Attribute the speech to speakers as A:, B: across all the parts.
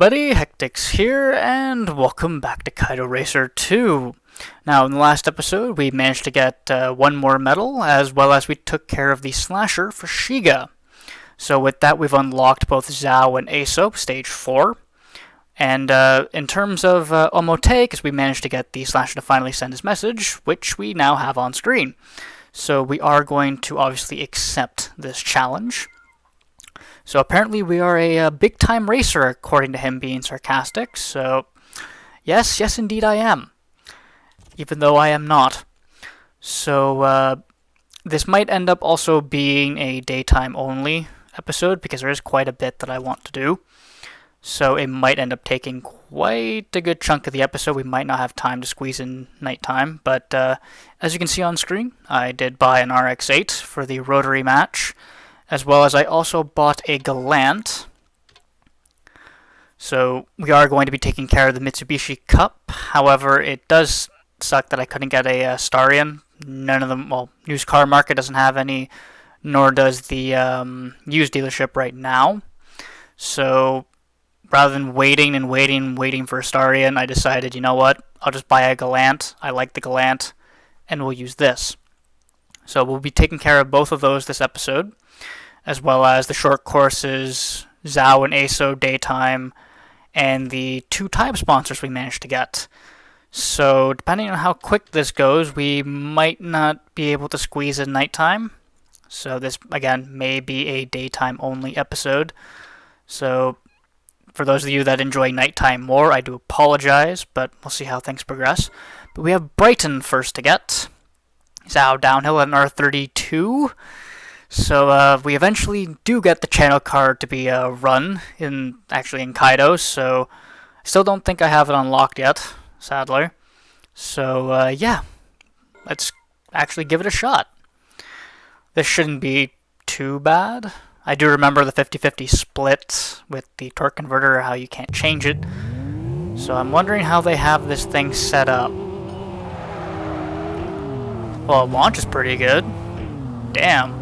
A: everybody, HectiX here, and welcome back to Kaido Racer 2. Now, in the last episode, we managed to get one more medal, as well as we took care of the slasher for Shiga. So with that, we've unlocked both Zhao and Aso, stage 4. And in terms of Omote, because we managed to get the slasher to finally send his message, which we now have on screen. So we are going to obviously accept this challenge. So apparently we are a big-time racer, according to him being sarcastic. So yes, indeed I am. Even though I am not. So this might end up also being a daytime-only episode, because there is quite a bit that I want to do. So it might end up taking quite a good chunk of the episode. We might not have time to squeeze in nighttime. But as you can see on screen, I did buy an RX-8 for the rotary match. As well as I also bought a Gallant. So we are going to be taking care of the Mitsubishi Cup. However, it does suck that I couldn't get a Starion. None of them, well, used car market doesn't have any, nor does the used dealership right now. So rather than waiting for a Starion, I decided, you know what, I'll just buy a Gallant. I like the Gallant, and we'll use this. So we'll be taking care of both of those this episode, as well as the short courses, Zhao and Aso daytime, and the 2 time sponsors we managed to get. So depending on how quick this goes, we might not be able to squeeze in nighttime. So this, again, may be a daytime only episode. So for those of you that enjoy nighttime more, I do apologize, but we'll see how things progress. But we have Brighton first to get. Zhao downhill at an R32. So we eventually do get the channel card to be run in Kaido. So I still don't think I have it unlocked yet, sadly. So yeah, let's actually give it a shot. This shouldn't be too bad. I do remember the 50-50 split with the torque converter, how you can't change it. So I'm wondering how they have this thing set up. Well, launch is pretty good. Damn.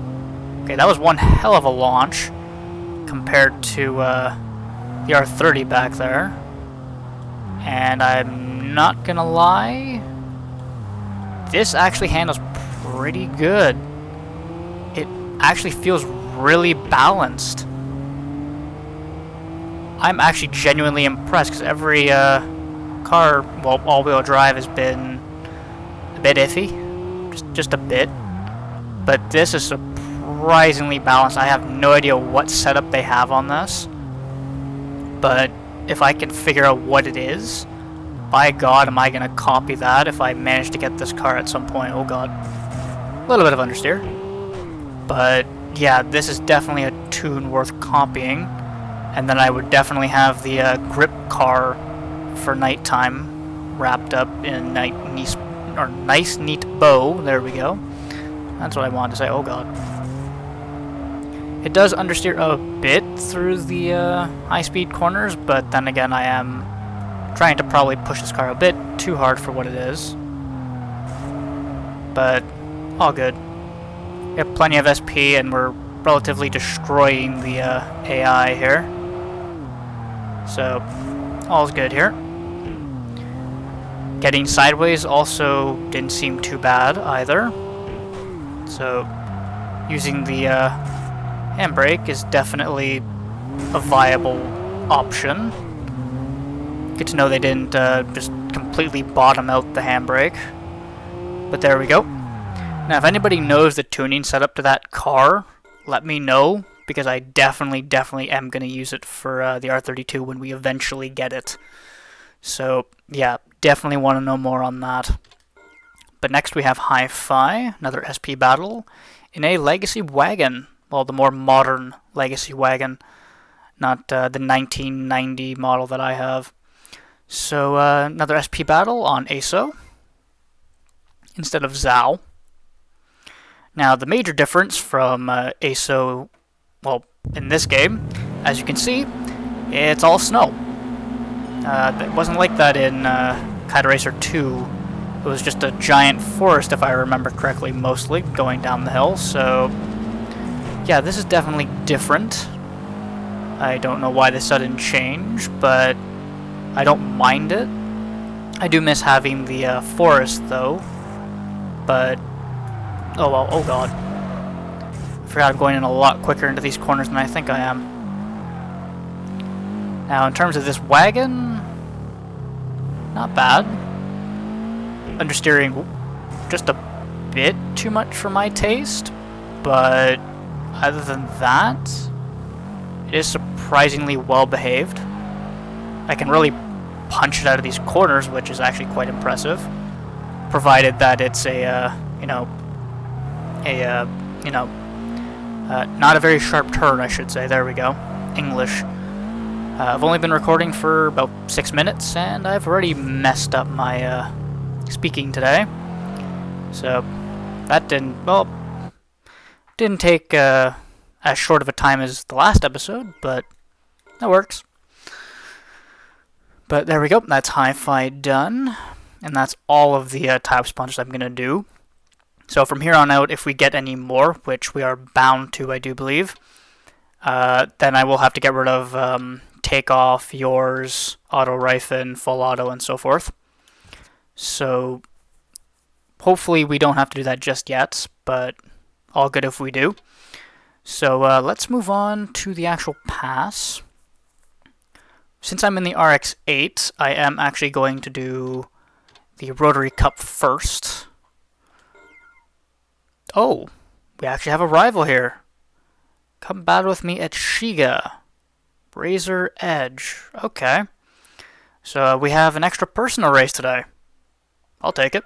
A: Okay, that was one hell of a launch compared to the R30 back there. And I'm not gonna lie, this actually handles pretty good. It actually feels really balanced. I'm actually genuinely impressed, because every car, well, all-wheel drive has been a bit iffy. Just a bit. But this is surprisingly balanced. I have no idea what setup they have on this, but if I can figure out what it is, by God, am I going to copy that if I manage to get this car at some point. Oh God. A little bit of understeer. But yeah, this is definitely a tune worth copying. And then I would definitely have the grip car for nighttime wrapped up in nice neat bow. There we go. That's what I wanted to say. Oh God. It does understeer a bit through the high-speed corners, but then again, I am trying to probably push this car a bit too hard for what it is. But all good. We have plenty of SP, and we're relatively destroying the AI here. So, all's good here. Getting sideways also didn't seem too bad either. So, using the handbrake is definitely a viable option. Good to know they didn't just completely bottom out the handbrake. But there we go. Now, if anybody knows the tuning setup to that car, let me know, because I definitely am going to use it for the R32 when we eventually get it. So, yeah, definitely want to know more on that. But next we have Hi-Fi, another SP battle, in a Legacy wagon. Well, the more modern Legacy wagon, not the 1990 model that I have. So, another SP battle on Aso instead of Zhao. Now, the major difference from Aso, well, in this game, as you can see, it's all snow. It wasn't like that in Kaido Racer 2. It was just a giant forest, if I remember correctly, mostly, going down the hill, so yeah, this is definitely different. I don't know why the sudden change, but I don't mind it. I do miss having the forest, though. But, oh well, oh god. I forgot I'm going in a lot quicker into these corners than I think I am. Now, in terms of this wagon, not bad. Understeering just a bit too much for my taste, but other than that, it is surprisingly well behaved. I can really punch it out of these corners, which is actually quite impressive, provided that it's not a very sharp turn, I should say. There we go. English. I've only been recording for about 6 minutes, and I've already messed up my speaking today. So that didn't take as short of a time as the last episode, but that works. But there we go. That's hi-fi done, and that's all of the type sponges I'm gonna do. So from here on out, if we get any more, which we are bound to, I do believe, then I will have to get rid of take off, yours, auto rifle, full auto, and so forth. So hopefully we don't have to do that just yet, but all good if we do. So let's move on to the actual pass. Since I'm in the RX-8, I am actually going to do the Rotary Cup first. Oh, we actually have a rival here. Come battle with me at Shiga. Razor Edge. Okay. So we have an extra personal race today. I'll take it.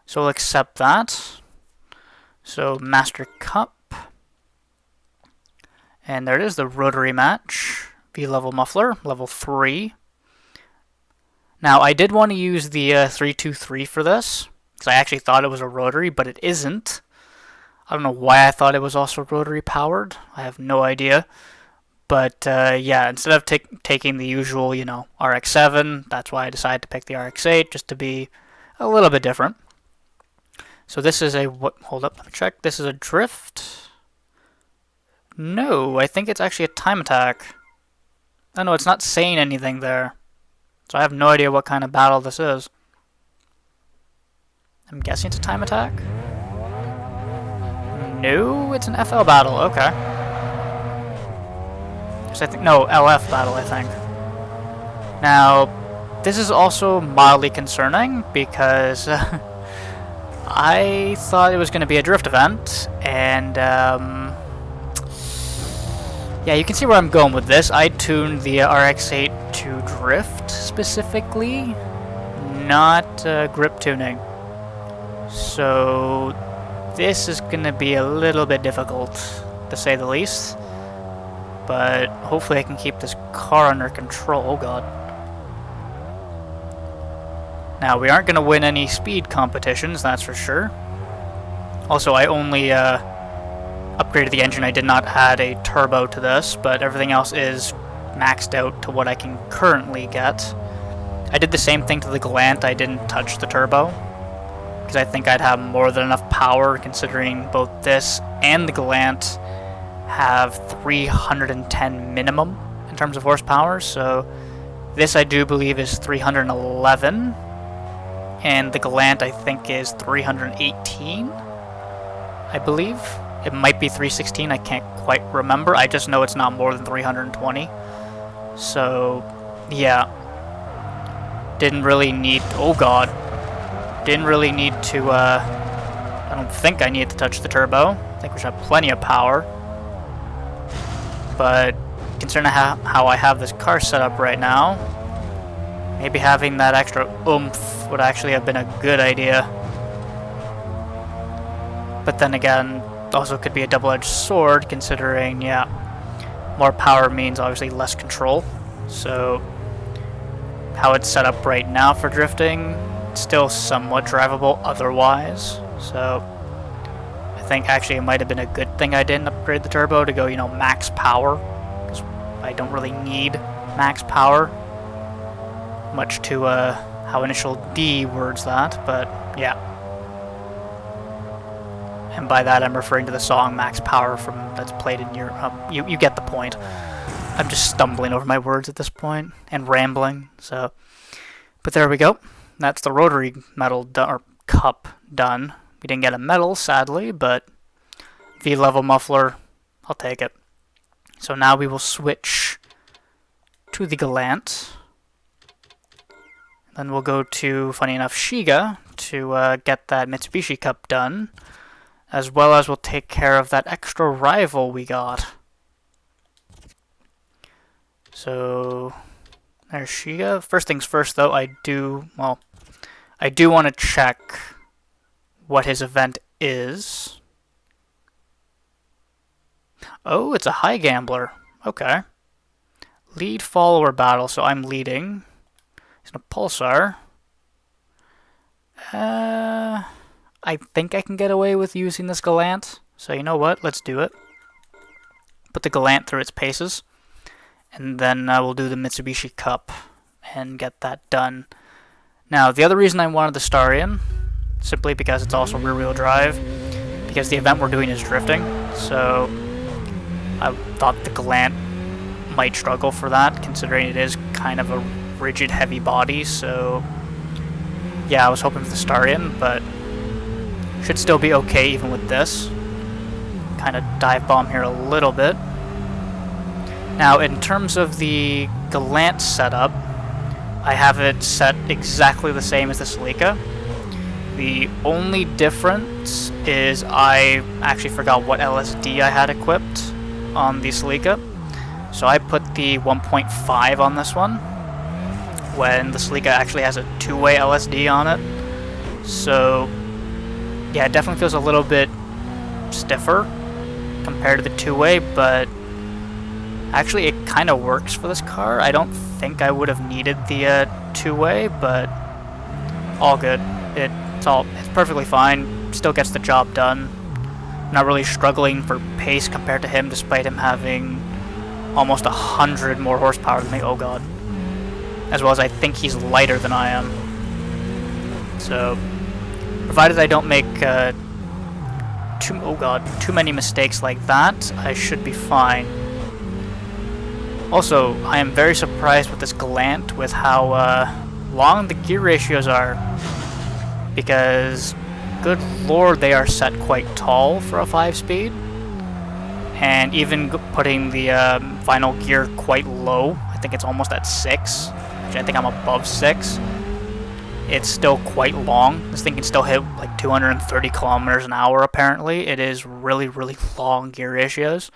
A: So we'll accept that. So Master Cup. And there it is, the Rotary match. V-level muffler, level 3. Now I did want to use the 323 for this, because I actually thought it was a rotary, but it isn't. I don't know why I thought it was also rotary powered. I have no idea. But yeah, instead of taking the usual, RX-7, that's why I decided to pick the RX-8, just to be a little bit different. So this is a, hold up, let me check. This is a drift. No, I think it's actually a time attack. Oh no, it's not saying anything there. So I have no idea what kind of battle this is. I'm guessing it's a time attack? No, it's an FL battle, okay. So I think, no, LF battle, I think. Now, this is also mildly concerning because I thought it was going to be a drift event, and yeah, you can see where I'm going with this. I tuned the RX-8 to drift specifically, not grip tuning. So this is going to be a little bit difficult, to say the least. But hopefully I can keep this car under control. Oh god. Now, we aren't going to win any speed competitions, that's for sure. Also, I only upgraded the engine. I did not add a turbo to this, but everything else is maxed out to what I can currently get. I did the same thing to the Galant. I didn't touch the turbo, because I think I'd have more than enough power, considering both this and the Galant have 310 minimum in terms of horsepower. So this I do believe is 311, and the Galant I think is 318, I believe. It might be 316, I can't quite remember. I just know it's not more than 320. So, yeah. Didn't really need... oh god. Didn't really need to, I don't think I need to touch the turbo. I think we should have plenty of power. But, considering how I have this car set up right now, maybe having that extra oomph would actually have been a good idea. But then again, also could be a double-edged sword, considering, yeah, more power means obviously less control. So how it's set up right now for drifting, still somewhat drivable otherwise. So I think actually it might have been a good thing I didn't upgrade the turbo to go, max power, because I don't really need max power, much to how Initial D words that, but yeah. And by that I'm referring to the song Max Power that's played in Europe. You get the point. I'm just stumbling over my words at this point and rambling. So, but there we go. That's the rotary medal or cup done. We didn't get a medal, sadly, but V-level muffler, I'll take it. So now we will switch to the Gallant. Then we'll go to, funny enough, Shiga to get that Mitsubishi Cup done, as well as we'll take care of that extra rival we got. So there's Shiga. First things first, though, I do want to check what his event is. Oh, it's a high gambler. Okay. Lead follower battle, so I'm leading. He's in a pulsar. I think I can get away with using this Gallant. So you know what? Let's do it. Put the Gallant through its paces. And then we'll do the Mitsubishi Cup and get that done. Now, the other reason I wanted the Starion, simply because it's also rear-wheel drive, because the event we're doing is drifting. So I thought the Gallant might struggle for that, considering it is kind of a rigid, heavy body. So yeah, I was hoping for the Starion, but should still be okay even with this. Kind of dive bomb here a little bit. Now, in terms of the Gallant setup, I have it set exactly the same as the Celica. The only difference is I actually forgot what LSD I had equipped on the Celica. So I put the 1.5 on this one, when the Celica actually has a two-way LSD on it. So yeah, it definitely feels a little bit stiffer compared to the two-way, but actually it kind of works for this car. I don't think I would have needed the two-way, but all good. It's perfectly fine. Still gets the job done. Not really struggling for pace compared to him, despite him having almost 100 more horsepower than me. Oh god. As well as I think he's lighter than I am. So, provided I don't make too many mistakes like that, I should be fine. Also, I am very surprised with this Gallant with how long the gear ratios are, because good lord, they are set quite tall for a 5-speed, and even putting the final gear quite low, I think it's almost at 6, which I think I'm above 6, it's still quite long. This thing can still hit like 230 kilometers an hour apparently. It is really, really long gear ratios.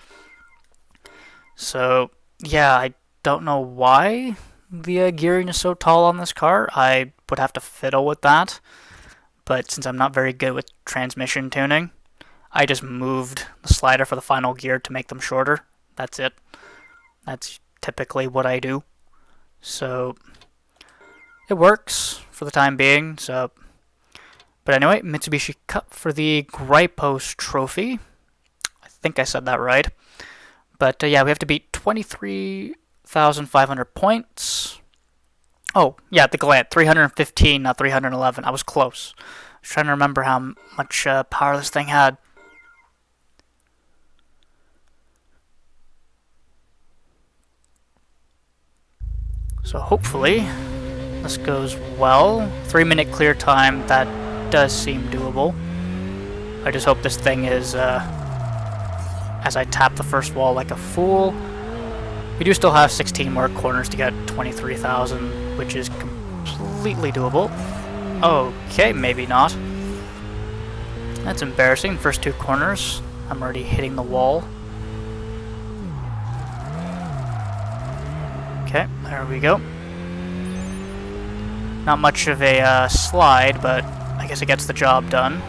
A: So yeah, I don't know why the gearing is so tall on this car. I would have to fiddle with that. But since I'm not very good with transmission tuning, I just moved the slider for the final gear to make them shorter. That's it. That's typically what I do. So it works for the time being. So, but anyway, Mitsubishi Cup for the Gripos Trophy. I think I said that right. But yeah, we have to beat 23,500 points. Oh, yeah, the Gallant, 315, not 311. I was close. I was trying to remember how much power this thing had. So hopefully this goes well. 3-minute clear time, that does seem doable. I just hope this thing is, as I tap the first wall like a fool. We do still have 16 more corners to get 23,000, which is completely doable. Okay, maybe not. That's embarrassing. First 2 corners, I'm already hitting the wall. Okay, there we go. Not much of a slide, but I guess it gets the job done.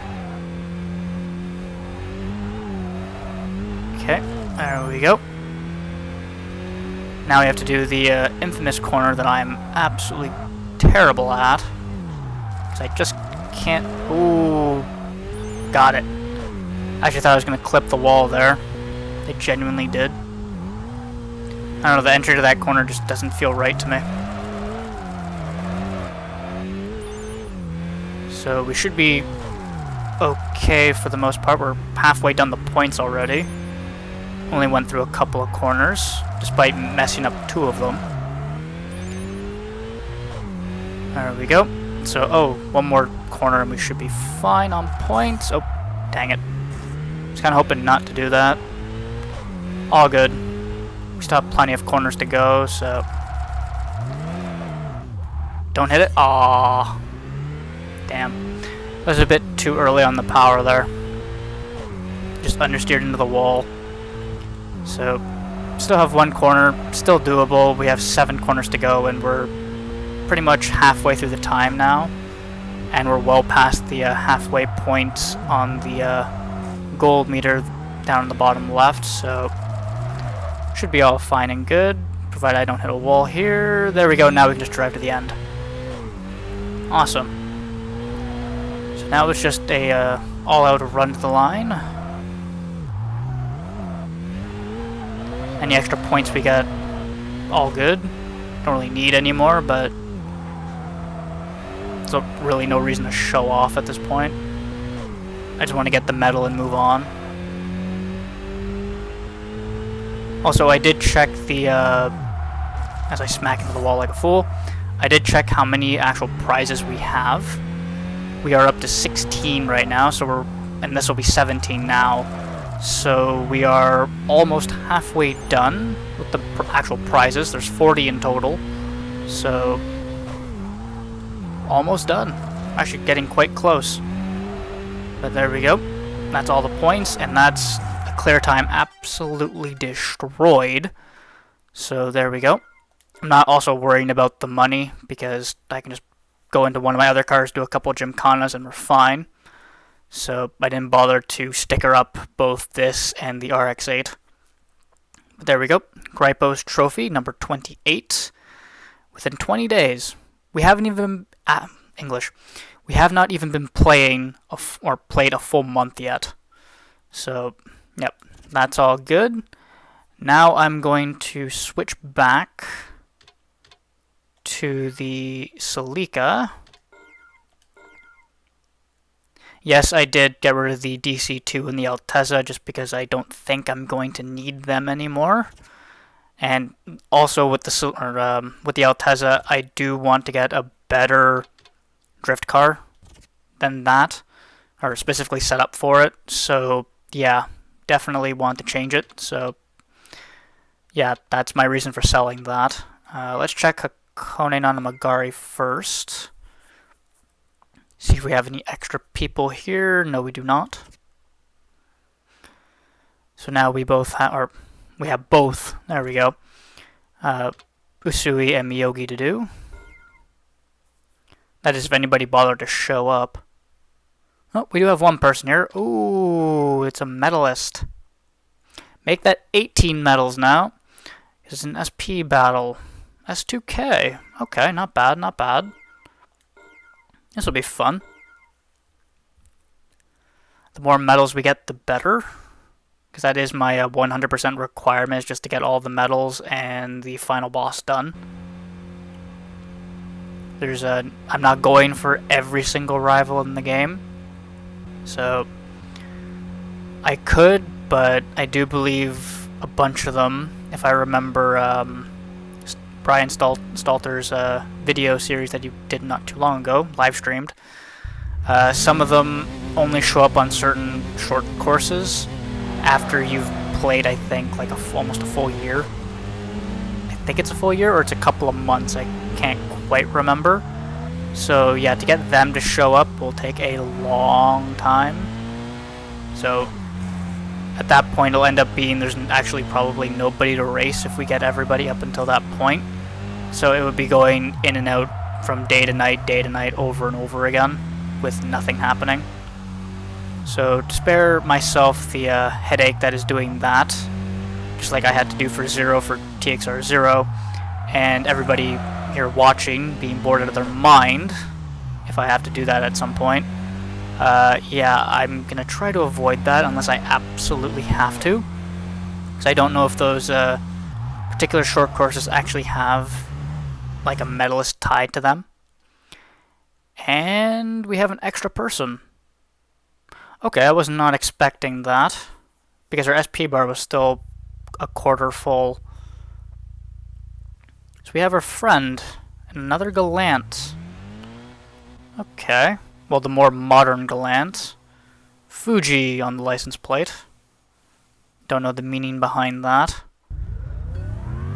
A: Okay, there we go. Now we have to do the infamous corner that I'm absolutely terrible at. Because I just can't... Ooh, got it. I actually thought I was going to clip the wall there. It genuinely did. I don't know, the entry to that corner just doesn't feel right to me. So we should be okay for the most part. We're halfway done the points already. Only went through a couple of corners. despite messing up 2 of them. There we go. So, oh, 1 more corner and we should be fine on points. Oh, dang it. Just kind of hoping not to do that. All good. We still have plenty of corners to go, so... Don't hit it. Aww. Damn. That was a bit too early on the power there. Just understeered into the wall. So, still have 1 corner. Still doable. We have 7 corners to go, and we're pretty much halfway through the time now. And we're well past the halfway point on the gold meter down in the bottom left, so should be all fine and good, provided I don't hit a wall here. There we go, now we can just drive to the end. Awesome. So now it's just a all-out run to the line. Any extra points we get, all good. Don't really need any more, but there's really no reason to show off at this point. I just want to get the medal and move on. Also, I did check the, as I smack into the wall like a fool, I did check how many actual prizes we have. We are up to 16 right now, so and this will be 17 now. So we are almost halfway done with the actual prizes. There's 40 in total, so almost done. Actually getting quite close. But there we go. That's all the points, and that's a clear time absolutely destroyed. So there we go. I'm not also worrying about the money, because I can just go into one of my other cars, do a couple of gymkhanas, and we're fine. So I didn't bother to sticker up both this and the RX-8. But there we go. Gripo's Trophy, number 28. Within 20 days. We haven't even... English. We have not even been playing or played a full month yet. So, yep. That's all good. Now I'm going to switch back to the Celica. Yes, I did get rid of the DC2 and the Altezza just because I don't think I'm going to need them anymore. And also with the Altezza, I do want to get a better drift car than that, or specifically set up for it. So yeah, definitely want to change it. So yeah, that's my reason for selling that. Let's check Hakone Nanamagari first. See if we have any extra people here. No, we do not. So now we both have, or we have both. There we go. Usui and Miyogi to do. That is if anybody bothered to show up. Oh, we do have one person here. Ooh, it's a medalist. Make that 18 medals now. It's an SP battle. S2K. Okay, not bad, not bad. This will be fun. The more medals we get, the better. Because that is my 100% requirement, is just to get all the medals and the final boss done. I'm not going for every single rival in the game. So, I could, but I do believe a bunch of them, if I remember Brian Stalter's video series that he did not too long ago, live streamed. Some of them only show up on certain short courses after you've played, I think, like almost a full year. I think it's a full year, or it's a couple of months, I can't quite remember. So yeah, to get them to show up will take a long time. So at that point it'll end up being there's actually probably nobody to race if we get everybody up until that point. So it would be going in and out from day to night, over and over again with nothing happening. So to spare myself the headache that is doing that, just like I had to do for Zero for TXR 0, and everybody here watching being bored out of their mind, if I have to do that at some point, yeah, I'm gonna try to avoid that unless I absolutely have to, because I don't know if those particular short courses actually have like a medalist tied to them. And we have an extra person. Okay, I was not expecting that, because our SP bar was still a quarter full So we have our friend, another Gallant. Okay. Well, the more modern Gallant. Fuji on the license plate. Don't know the meaning behind that.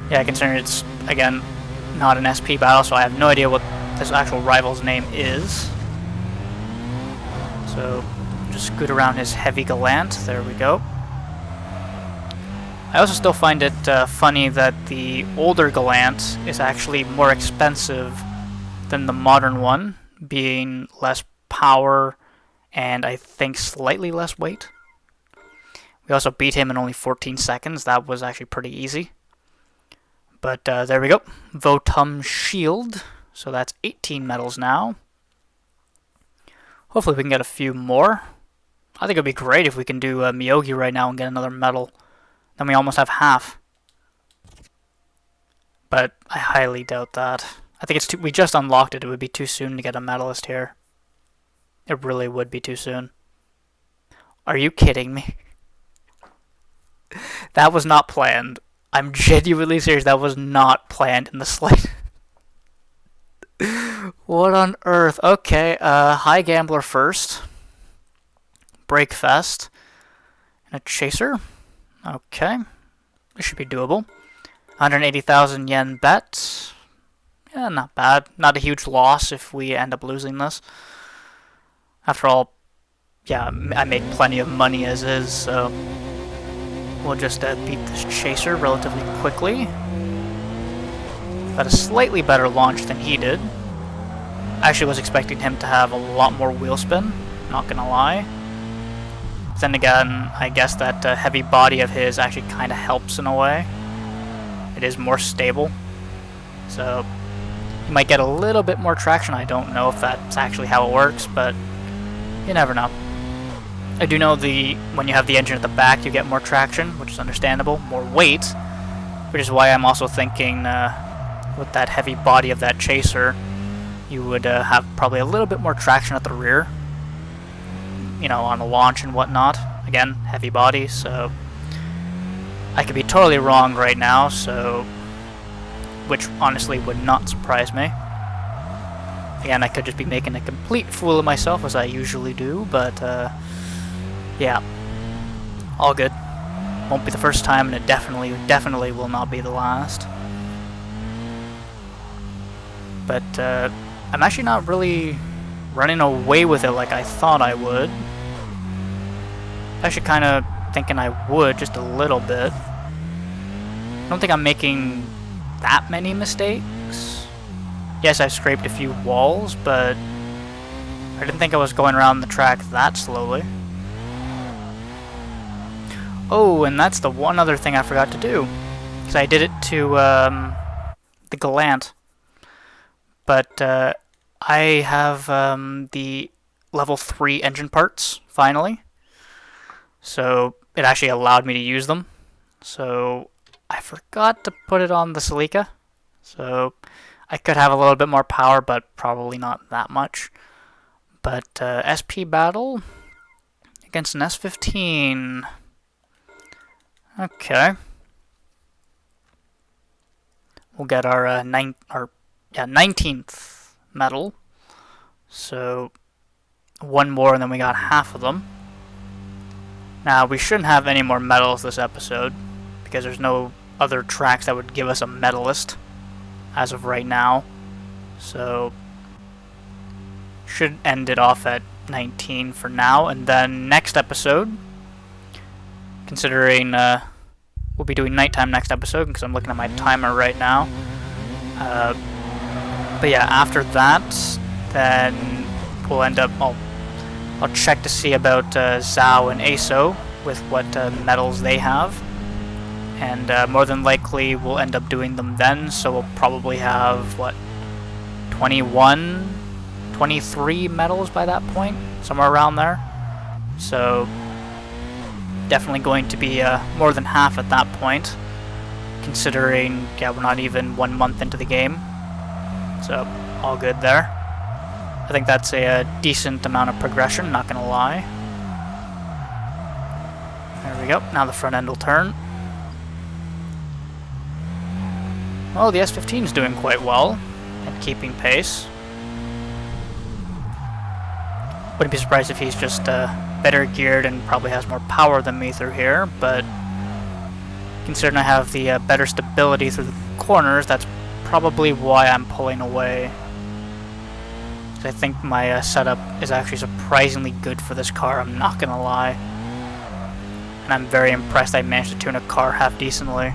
A: Yeah, considering it's, again, not an SP battle, so I have no idea what this actual rival's name is. So, just scoot around his heavy Gallant. There we go. I also still find it funny that the older Gallant is actually more expensive than the modern one, being less power and I think slightly less weight. We also beat him in only 14 seconds. That was actually pretty easy. But there we go. Votum Shield. So that's 18 medals now. Hopefully we can get a few more. I think it would be great if we can do Miyogi right now and get another medal. Then we almost have half. But I highly doubt that. I think it's too, we just unlocked it. It would be too soon to get a medalist here. It really would be too soon. Are you kidding me? That was not planned. I'm genuinely serious. That was not planned in the slightest. What on earth? Okay, High Gambler first. Breakfast. And a Chaser. Okay. This should be doable. 180,000 yen bet. Yeah, not bad. Not a huge loss if we end up losing this. After all, yeah, I made plenty of money as is, so we'll just beat this Chaser relatively quickly. Got a slightly better launch than he did. I actually was expecting him to have a lot more wheel spin, not gonna lie. Then again, I guess that heavy body of his actually kind of helps in a way. It is more stable, so you might get a little bit more traction. I don't know if that's actually how it works, but you never know. I do know when you have the engine at the back, you get more traction, which is understandable, more weight, which is why I'm also thinking with that heavy body of that Chaser, you would have probably a little bit more traction at the rear, you know, on the launch and whatnot. Again, heavy body, so I could be totally wrong right now, so which honestly would not surprise me. Again, I could just be making a complete fool of myself as I usually do, but yeah, all good. Won't be the first time, and it definitely will not be the last. But I'm actually not really running away with it like I thought I would. Actually kind of thinking I would, just a little bit. I don't think I'm making that many mistakes. Yes, I scraped a few walls, but I didn't think I was going around the track that slowly. Oh, and that's the one other thing I forgot to do. Because I did it to the Gallant. But I have the level 3 engine parts, finally. So it actually allowed me to use them. So I forgot to put it on the Celica. So I could have a little bit more power, but probably not that much. But SP battle against an S15. Okay. We'll get our 19th medal. So one more and then we got half of them. Now we shouldn't have any more medals this episode because there's no other tracks that would give us a medalist as of right now. So should end it off at 19 for now, and then next episode, considering we'll be doing nighttime next episode because I'm looking at my timer right now. But yeah, after that, then we'll end up. I'll check to see about Zhao and Aso with what medals they have, and more than likely we'll end up doing them then. So we'll probably have what 21, 23 medals by that point, somewhere around there. So definitely going to be more than half at that point, considering we're not even 1 month into the game. So all good there. I think that's a decent amount of progression, not gonna lie. There we go, now the front end will turn. Well, the S15 is doing quite well at keeping pace. Wouldn't be surprised if he's just better geared and probably has more power than me through here, but considering I have the better stability through the corners, that's probably why I'm pulling away. I think my setup is actually surprisingly good for this car, I'm not gonna lie. And I'm very impressed I managed to tune a car half decently.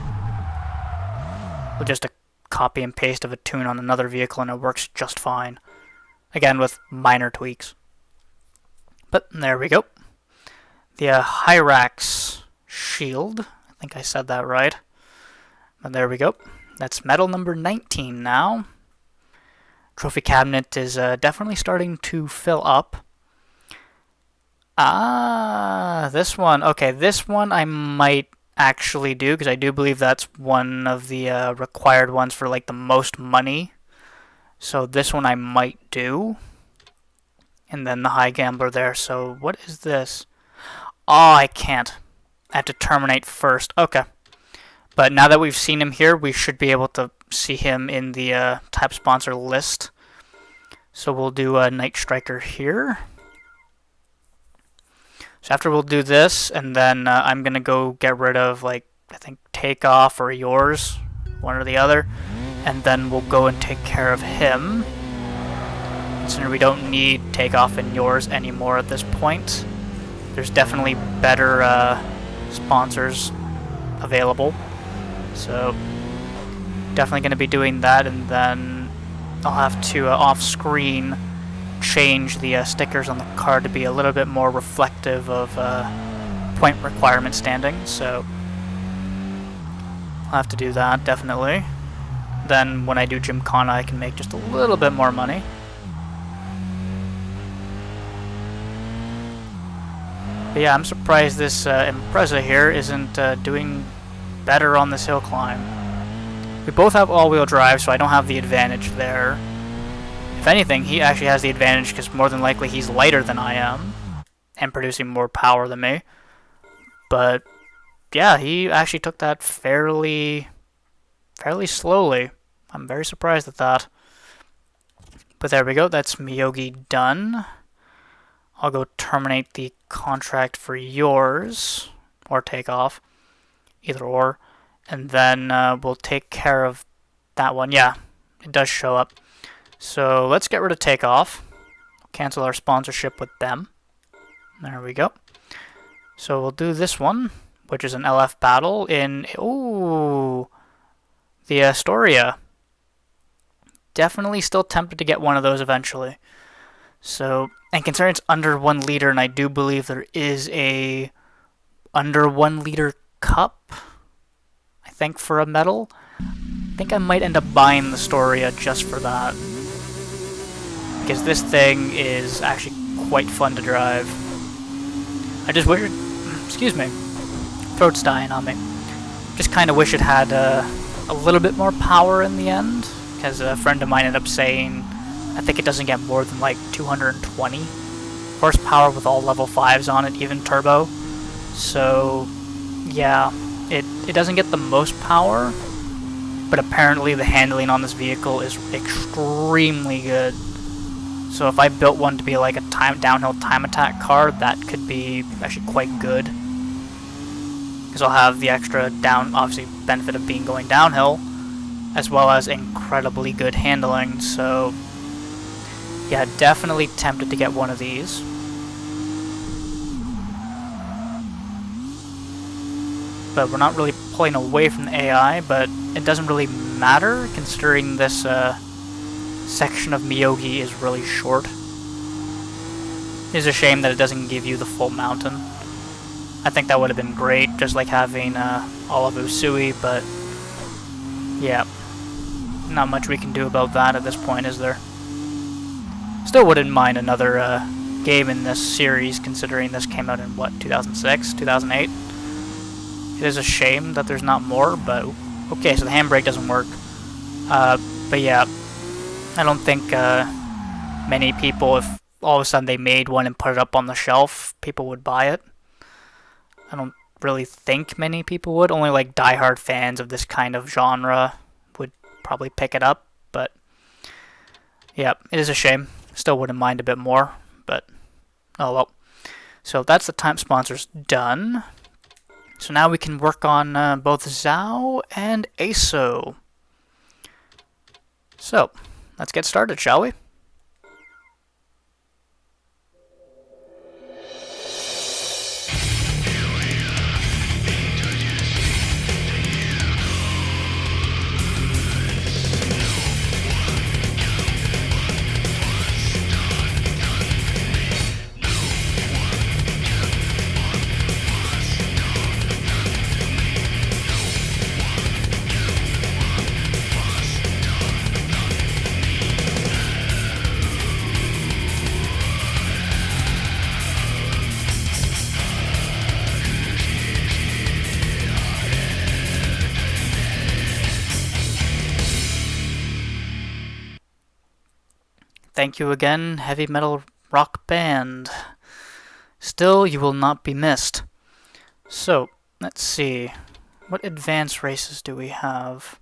A: With just a copy and paste of a tune on another vehicle and it works just fine. Again, with minor tweaks. But there we go. The Hyrax shield, I think I said that right. But there we go. That's medal number 19 now. Trophy cabinet is definitely starting to fill up. This one. Okay, this one I might actually do, because I do believe that's one of the required ones for like the most money. So this one I might do. And then the high gambler there. So what is this? Oh, I can't. I have to terminate first. Okay. But now that we've seen him here, we should be able to see him in the type sponsor list. So we'll do a Night Striker here. So after we'll do this, and then I'm going to go get rid of, like, I think Takeoff or Yours, one or the other. And then we'll go and take care of him. Considering we don't need Takeoff and Yours anymore at this point. There's definitely better sponsors available. So definitely going to be doing that, and then I'll have to off-screen change the stickers on the car to be a little bit more reflective of point requirement standing, so I'll have to do that, definitely. Then when I do Gymkhana, I can make just a little bit more money. But yeah, I'm surprised this Impreza here isn't doing better on this hill climb. We both have all-wheel drive, so I don't have the advantage there. If anything, he actually has the advantage because more than likely he's lighter than I am and producing more power than me. But yeah, he actually took that fairly slowly. I'm very surprised at that. But there we go, that's Miyogi done. I'll go terminate the contract for Yours, or Takeoff, either or, and then we'll take care of that one. Yeah, it does show up. So let's get rid of Takeoff, cancel our sponsorship with them. There we go. So we'll do this one, which is an LF battle in, ooh, the Astoria. Definitely still tempted to get one of those eventually. So, and considering it's under 1 liter, and I do believe there is a under 1 liter cup, I think, for a medal, I think I might end up buying the Astoria just for that. Because this thing is actually quite fun to drive. I just wish it, excuse me, throat's dying on me. Just kind of wish it had a little bit more power in the end, because a friend of mine ended up saying I think it doesn't get more than like 220 horsepower with all level 5s on it, even turbo. So yeah, it doesn't get the most power, but apparently the handling on this vehicle is extremely good. So if I built one to be like a downhill time attack car, that could be actually quite good. Because I'll have the extra obviously benefit of being going downhill, as well as incredibly good handling. So yeah, definitely tempted to get one of these. But we're not really pulling away from the AI, but it doesn't really matter considering this section of Miyogi is really short. It's a shame that it doesn't give you the full mountain. I think that would have been great, just like having all of Usui, but yeah, not much we can do about that at this point, is there? Still wouldn't mind another game in this series, considering this came out in, what, 2006, 2008? It is a shame that there's not more, but okay, so the handbrake doesn't work. But yeah, I don't think many people, if all of a sudden they made one and put it up on the shelf, people would buy it. I don't really think many people would. Only like diehard fans of this kind of genre would probably pick it up, but yeah, it is a shame. Still wouldn't mind a bit more, but oh well. So that's the time sponsors done. So now we can work on both Zhao and ASO. So let's get started, shall we? Thank you again, heavy metal rock band. Still, you will not be missed. So, let's see. What advanced races do we have?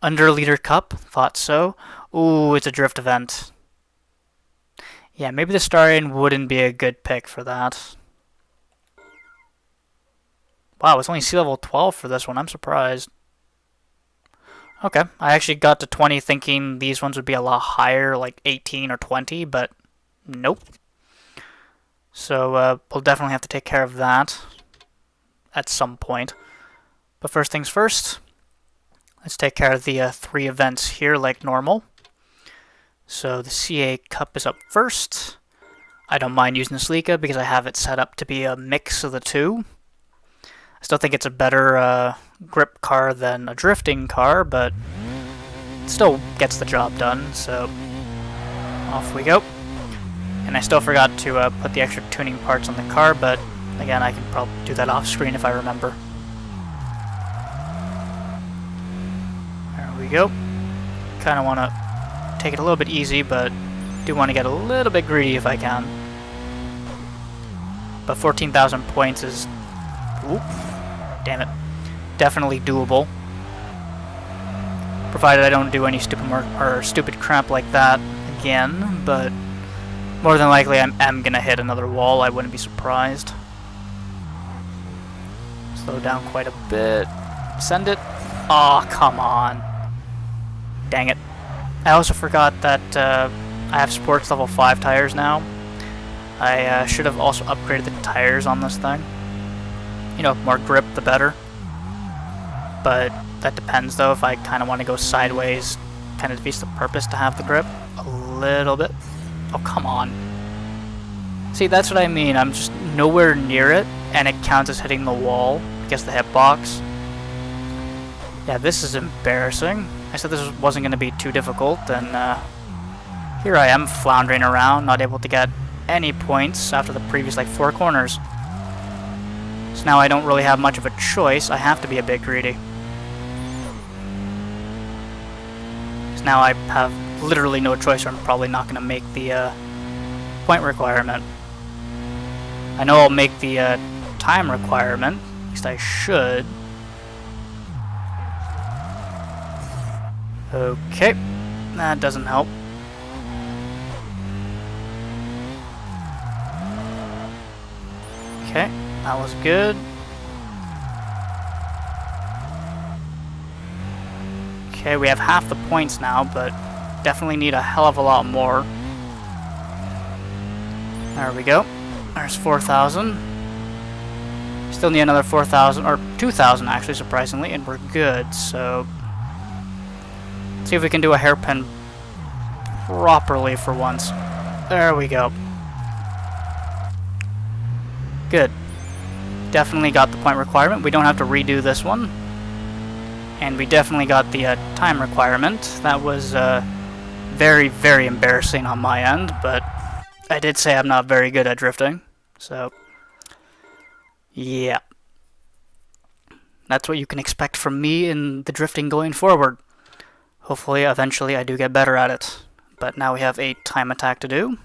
A: Under Leader Cup? Thought so. Ooh, it's a drift event. Yeah, maybe the Starion wouldn't be a good pick for that. Wow, it's only sea level 12 for this one. I'm surprised. Okay, I actually got to 20 thinking these ones would be a lot higher, like 18 or 20, but nope. So we'll definitely have to take care of that at some point. But first things first, let's take care of the 3 events here like normal. So the CA Cup is up first. I don't mind using the Sleeka because I have it set up to be a mix of the two. I still think it's a better grip car than a drifting car, but it still gets the job done, so off we go. And I still forgot to put the extra tuning parts on the car, but again, I can probably do that off screen if I remember. There we go. Kind of want to take it a little bit easy, but do want to get a little bit greedy if I can. But 14,000 points is... Oop, damn it. Definitely doable. Provided I don't do any stupid crap like that again, but more than likely I am gonna hit another wall. I wouldn't be surprised. Slow down quite a bit. Send it. Aw, oh, come on. Dang it. I also forgot that I have sports level 5 tires now. I should have also upgraded the tires on this thing. You know, more grip the better. But that depends though. If I kind of want to go sideways, kind of defeats the purpose to have the grip a little bit. Oh, come on. See, that's what I mean. I'm just nowhere near it, and it counts as hitting the wall against the hitbox. Yeah, this is embarrassing. I said this wasn't going to be too difficult, and here I am floundering around, not able to get any points after the previous, like, 4 corners. So now I don't really have much of a choice. I have to be a bit greedy. So now I have literally no choice, or I'm probably not going to make the point requirement. I know I'll make the time requirement. At least I should. Okay. That doesn't help. Okay, that was good. Okay, we have half the points now, but definitely need a hell of a lot more. There we go. There's 4,000. Still need another 4,000, or 2,000 actually, surprisingly, and we're good, so... see if we can do a hairpin properly for once. There we go. Good. Definitely got the point requirement. We don't have to redo this one. And we definitely got the time requirement. That was very, very embarrassing on my end, but I did say I'm not very good at drifting. So, yeah. That's what you can expect from me in the drifting going forward. Hopefully, eventually, I do get better at it. But now we have a time attack to do.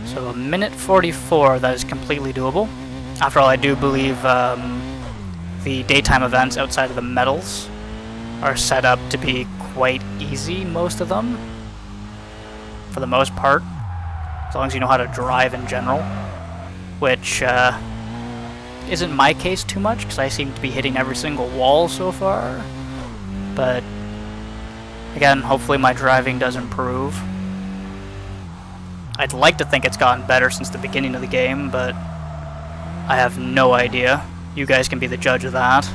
A: So a minute 44, that is completely doable. After all, I do believe the daytime events outside of the medals are set up to be quite easy, most of them, for the most part, as long as you know how to drive in general, which isn't my case too much, because I seem to be hitting every single wall so far, but again, hopefully my driving does improve. I'd like to think it's gotten better since the beginning of the game, but I have no idea. You guys can be the judge of that.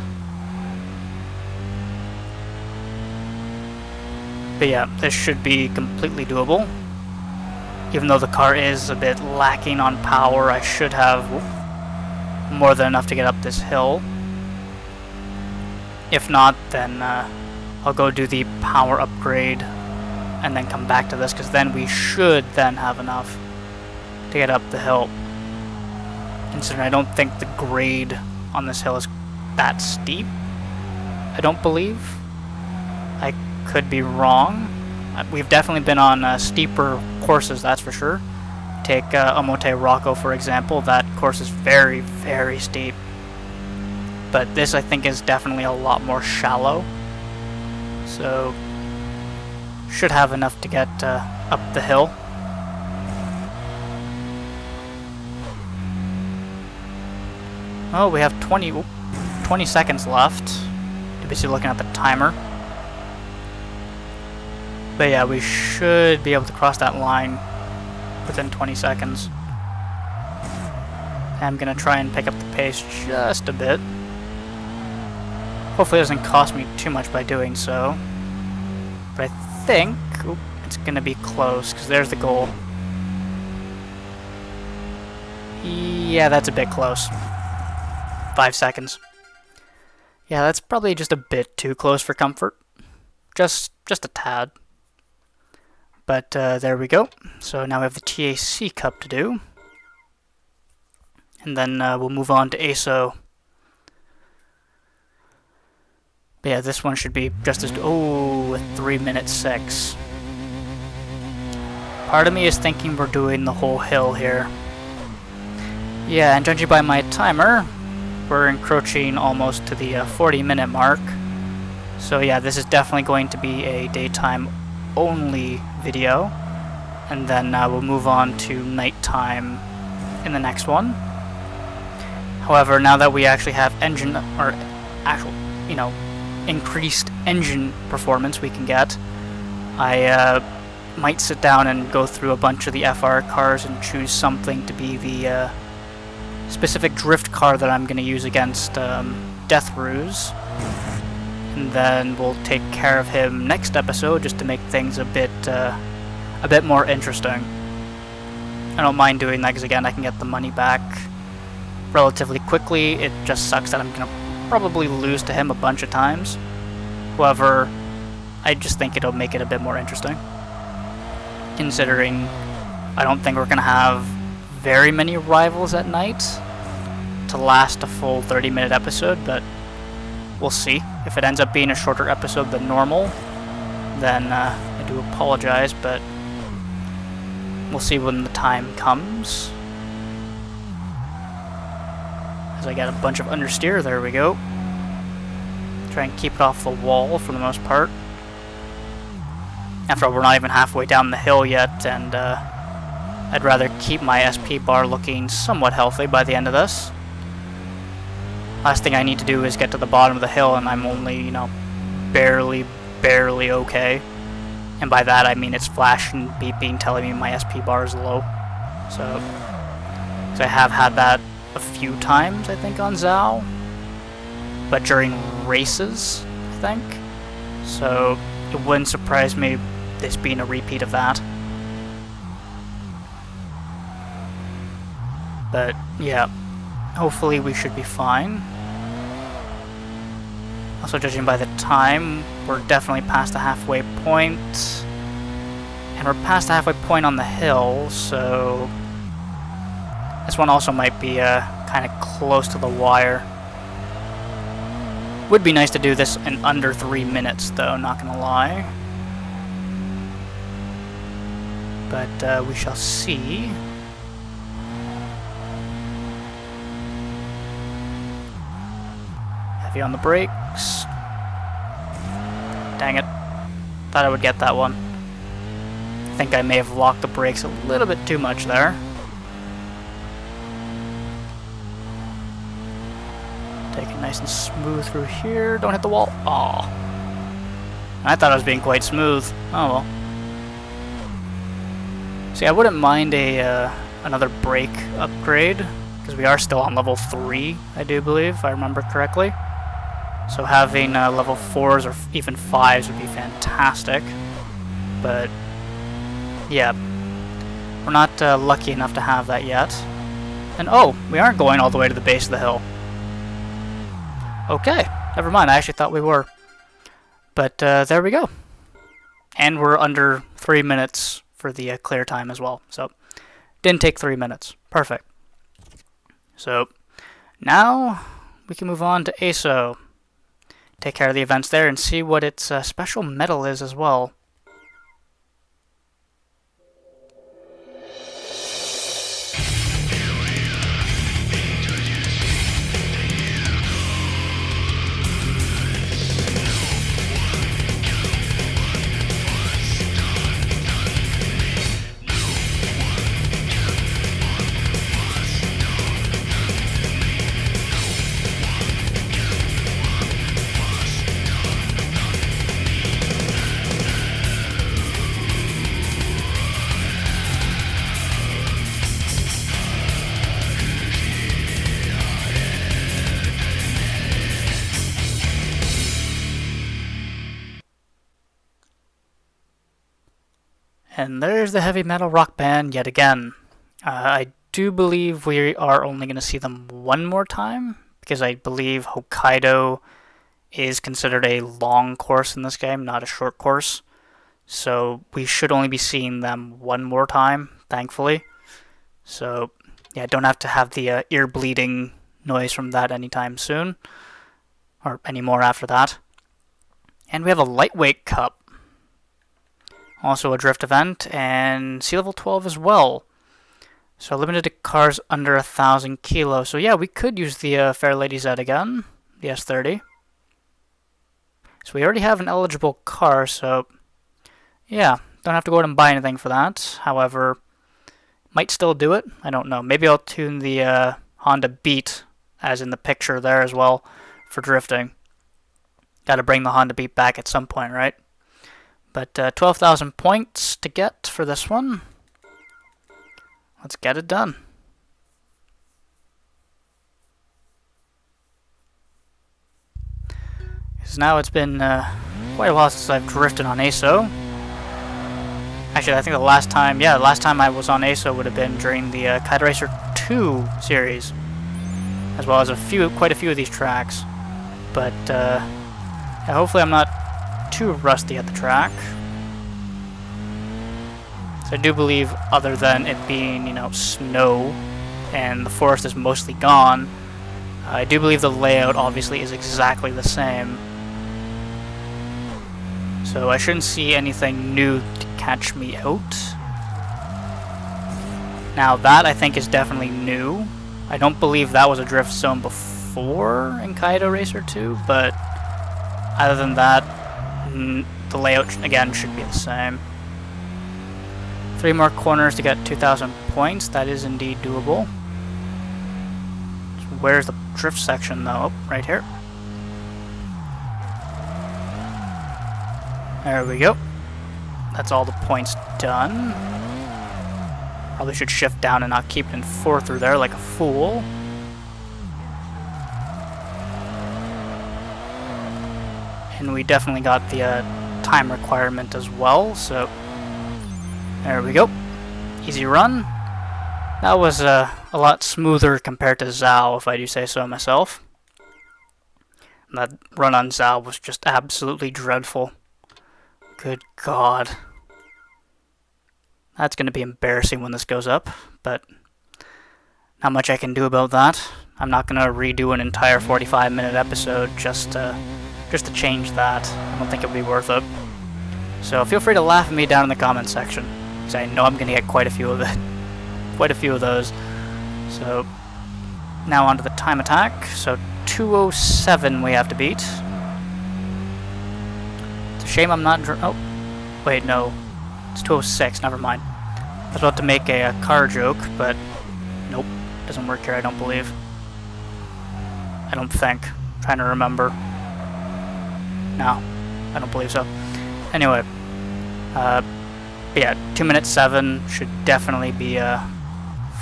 A: But yeah, this should be completely doable. Even though the car is a bit lacking on power, I should have more than enough to get up this hill. If not, then I'll go do the power upgrade and then come back to this, because then we should then have enough to get up the hill. Considering I don't think the grade on this hill is that steep, I don't believe. I could be wrong. We've definitely been on steeper courses, that's for sure. Take Omote Rocco, for example. That course is very, very steep. But this, I think, is definitely a lot more shallow. So, should have enough to get up the hill. Oh, we have 20 seconds left. You're basically looking at the timer. But yeah, we should be able to cross that line within 20 seconds. I'm gonna try and pick up the pace just a bit. Hopefully it doesn't cost me too much by doing so. But I think it's gonna be close, because there's the goal. Yeah, that's a bit close. 5 seconds. Yeah, that's probably just a bit too close for comfort. Just a tad. But there we go. So now we have the TAC Cup to do. And then we'll move on to ASO. But yeah, this one should be just as... Oh, 3 minutes 6. Part of me is thinking we're doing the whole hill here. Yeah, and judging by my timer, we're encroaching almost to the 40-minute mark. So yeah, this is definitely going to be a daytime only video, and then we'll move on to nighttime in the next one. However, now that we actually have engine, or actual, increased engine performance we can get, I might sit down and go through a bunch of the FR cars and choose something to be the specific drift car that I'm going to use against Death Ruse. And then we'll take care of him next episode, just to make things a bit more interesting. I don't mind doing that, because again, I can get the money back relatively quickly. It just sucks that I'm gonna probably lose to him a bunch of times. However, I just think it'll make it a bit more interesting, considering I don't think we're gonna have very many rivals at night to last a full 30-minute episode, but we'll see. If it ends up being a shorter episode than normal, then I do apologize, but we'll see when the time comes. As I got a bunch of understeer, there we go. Try and keep it off the wall for the most part. After all, we're not even halfway down the hill yet, and I'd rather keep my SP bar looking somewhat healthy by the end of this. Last thing I need to do is get to the bottom of the hill, and I'm only, barely okay. And by that I mean it's flashing, beeping, telling me my SP bar is low. So I have had that a few times, I think, on Zao. But during races, I think. So it wouldn't surprise me this being a repeat of that. But yeah, hopefully we should be fine. Also, judging by the time, we're definitely past the halfway point. And we're past the halfway point on the hill, so this one also might be kind of close to the wire. Would be nice to do this in under 3 minutes, though, not gonna lie. But, we shall see. Heavy on the brakes. Dang it. Thought I would get that one. I think I may have locked the brakes a little bit too much there. Take it nice and smooth through here. Don't hit the wall. Aw. I thought I was being quite smooth. Oh well. See, I wouldn't mind another brake upgrade, because we are still on level 3, I do believe, if I remember correctly. So having level 4s or even 5s would be fantastic. But, yeah, we're not lucky enough to have that yet. And oh, we aren't going all the way to the base of the hill. Okay, never mind, I actually thought we were. But there we go. And we're under 3 minutes for the clear time as well. So, didn't take 3 minutes. Perfect. So, now we can move on to ASO. Take care of the events there and see what its special medal is as well. And there's the heavy metal rock band yet again. I do believe we are only going to see them one more time, because I believe Hokkaido is considered a long course in this game, not a short course. So we should only be seeing them one more time, thankfully. So yeah, don't have to have the ear bleeding noise from that anytime soon, or anymore after that. And we have a lightweight cup. Also a drift event, and sea level 12 as well. So limited to cars under 1,000 kilos. So yeah, we could use the Fair Lady Z again, the S30. So we already have an eligible car, so yeah, don't have to go out and buy anything for that. However, might still do it. I don't know. Maybe I'll tune the Honda Beat, as in the picture there as well, for drifting. Got to bring the Honda Beat back at some point, right? But 12,000 points to get for this one. Let's get it done. Because now it's been quite a while since I've drifted on ASO. Actually, I think the last time I was on ASO would have been during the Kaido Racer 2 series, as well as quite a few of these tracks. But yeah, hopefully I'm not too rusty at the track. So I do believe, other than it being, snow and the forest is mostly gone, I do believe the layout obviously is exactly the same. So I shouldn't see anything new to catch me out. Now that I think is definitely new. I don't believe that was a drift zone before in Kaido Racer 2, but other than that, the layout again should be the same. 3 more corners to get 2,000 points. That is indeed doable. So where's the drift section though? Oh, right here. There we go. That's all the points done. Probably should shift down and not keep it in 4th through there like a fool. And we definitely got the time requirement as well, so there we go. Easy run. That was a lot smoother compared to Zao, if I do say so myself. That run on Zao was just absolutely dreadful. Good God. That's going to be embarrassing when this goes up, but not much I can do about that. I'm not going to redo an entire 45-minute episode just to change that. I don't think it would be worth it. So feel free to laugh at me down in the comment section, because I know I'm going to get quite a few of it. Quite a few of those. So now onto the time attack. So 207 we have to beat. It's a shame I'm not... Oh, wait, no. It's 206, never mind. I was about to make a car joke, but nope. Doesn't work here, I don't believe. I don't think. I'm trying to remember. No, I don't believe so. Anyway, but yeah, 2 minutes 7 should definitely be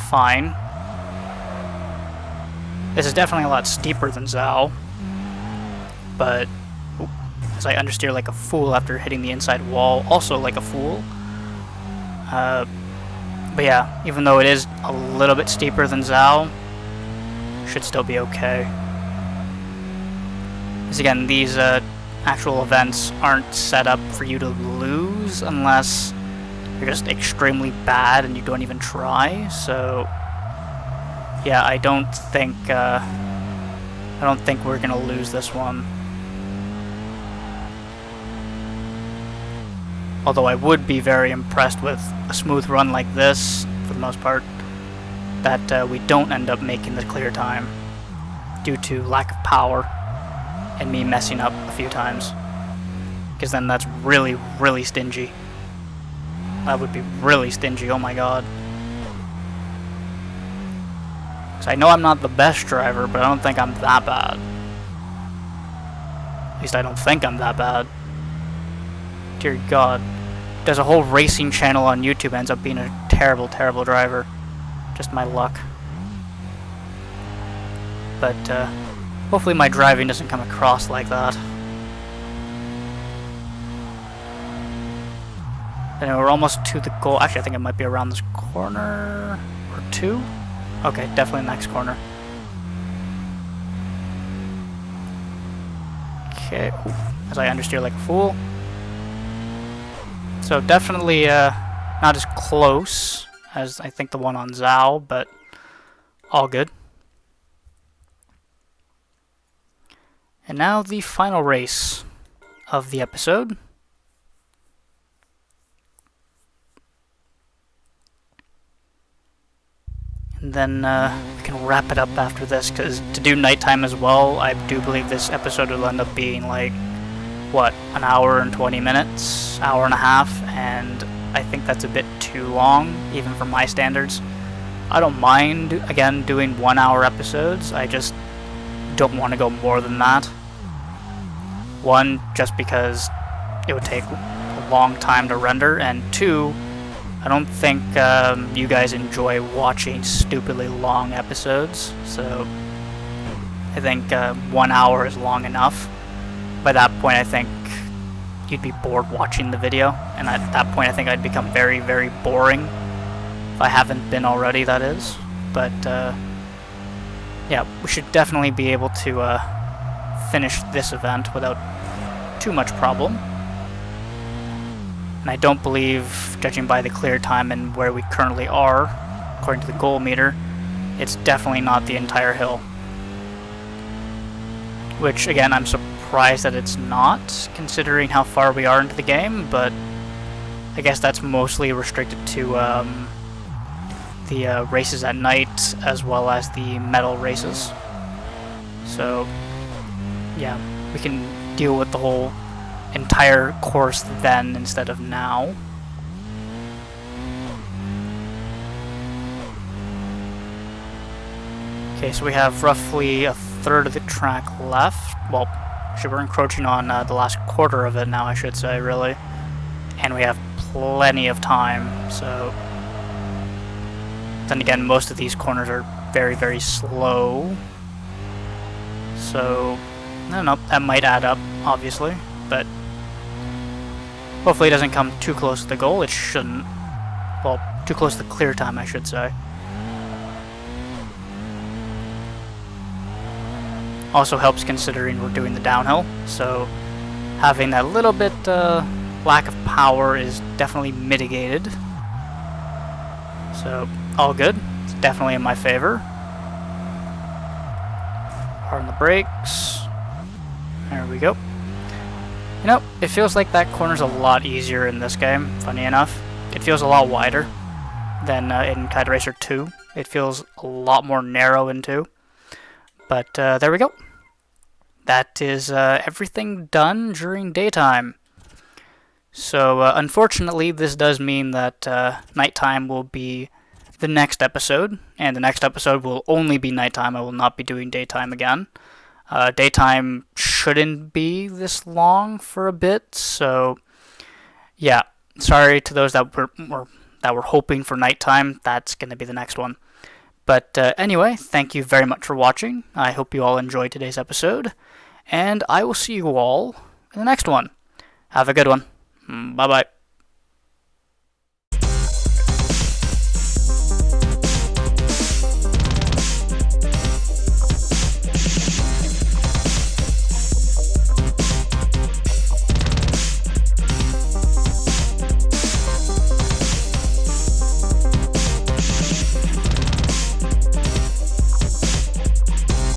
A: fine. This is definitely a lot steeper than Zhao, but as I understeer like a fool after hitting the inside wall, also like a fool. But yeah, even though it is a little bit steeper than Zhao, should still be okay. Because again, these actual events aren't set up for you to lose unless you're just extremely bad and you don't even try. So yeah, I don't think we're gonna lose this one. Although I would be very impressed with a smooth run like this, for the most part, that we don't end up making the clear time due to lack of power and me messing up a few times. Because then that's really, really stingy. That would be really stingy, oh my god. Because I know I'm not the best driver, but I don't think I'm that bad. At least I don't think I'm that bad. Dear God. There's a whole racing channel on YouTube, ends up being a terrible, terrible driver. Just my luck. But hopefully my driving doesn't come across like that. Anyway, we're almost to the goal. Actually, I think it might be around this corner or two. Okay, definitely next corner. Okay, as I understeer like a fool. So definitely not as close as I think the one on Zhao, but all good. And now the final race of the episode. And then we can wrap it up after this, because to do nighttime as well, I do believe this episode will end up being like, what, an hour and 20 minutes, hour and a half, and I think that's a bit too long, even for my standards. I don't mind, again, doing 1 hour episodes, I just don't want to go more than that. One, just because it would take a long time to render, and two, I don't think you guys enjoy watching stupidly long episodes, so I think 1 hour is long enough. By that point, I think you'd be bored watching the video, and at that point I think I'd become very, very boring, if I haven't been already, that is. But yeah, we should definitely be able to finish this event without too much problem. And I don't believe, judging by the clear time and where we currently are, according to the goal meter, it's definitely not the entire hill. Which, again, I'm surprised that it's not, considering how far we are into the game, but I guess that's mostly restricted to the races at night, as well as the medal races. So, yeah, we can deal with the whole entire course then instead of now. Okay, so we have roughly a third of the track left. Well, actually we're encroaching on the last quarter of it now, I should say, really. And we have plenty of time, so... Then again, most of these corners are very, very slow. So, I don't know, that might add up, obviously, but hopefully it doesn't come too close to the goal. It shouldn't. Well, too close to the clear time, I should say. Also helps considering we're doing the downhill, so having that little bit lack of power is definitely mitigated. So, all good. It's definitely in my favor. Hard on the brakes. There we go. You know, it feels like that corner's a lot easier in this game, funny enough. It feels a lot wider than in Kaido Racer 2. It feels a lot more narrow in 2. But there we go. that is everything done during daytime. So unfortunately, this does mean that nighttime will be the next episode, and the next episode will only be nighttime. I will not be doing daytime again. Daytime shouldn't be this long for a bit, so yeah. Sorry to those that were hoping for nighttime. That's going to be the next one. But anyway, thank you very much for watching. I hope you all enjoyed today's episode, and I will see you all in the next one. Have a good one. Bye bye.